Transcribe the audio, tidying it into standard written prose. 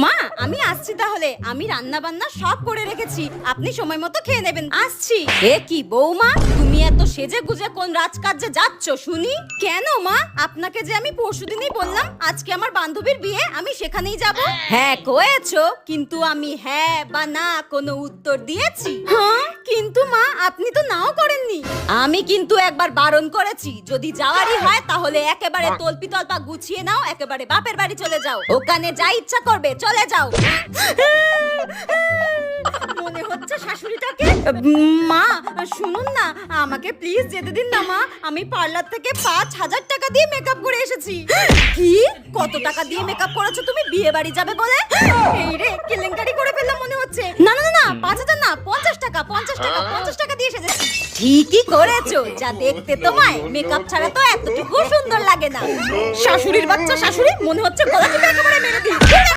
মা আমি আসছি তাহলে, আমি রান্না বান্না সব করে রেখেছি, আপনি সময় মতো খেয়ে নেবেন। আসছি। এ কি বৌমা, তুমি এত সেজে গুজে কোন রাজকার্যে যাচ্ছ শুনি? কেন মা, আপনাকে যে আমি পরশুদিনই বললাম আজকে আমার বান্ধবীর বিয়ে, আমি সেখানেই যাব। হ্যাঁ কয়েছো, কিন্তু আমি হ্যাঁ বা না কোনো উত্তর দিয়েছি? হ্যাঁ কিন্তু মা আপনি তো নাও করেননি। আমি কিন্তু একবার বারণ করেছি, যদি যাওয়ারই হয় তাহলে একেবারে তলপি তলপা গুছিয়ে নাও, একেবারে বাপের বাড়ি চলে যাও, ওখানে যা ইচ্ছা করবে চলে যাও। মনে হচ্ছে শাশুড়িটাকে। মা শুনুন না, আমাকে প্লিজ যেতে দিন না মা, আমি পার্লার থেকে 5,000 টাকা দিয়ে মেকআপ করে এসেছি। কি? কত টাকা দিয়ে মেকআপ করেছো তুমি বিয়ে বাড়ি যাবে বলে? এই রে কেলেঙ্কারি করে ফেললাম মনে হচ্ছে। না না না 5,000 না, 50 টাকা 50 টাকা দিয়ে এসেছি। ঠিকই করেছো, যা দেখতে তোমায় মেকআপ ছাড়া তো এতটুকু সুন্দর লাগে না। শাশুড়ির বাচ্চা শাশুড়ি, মনে হচ্ছে গলা টিপে একেবারে মেরে দিই।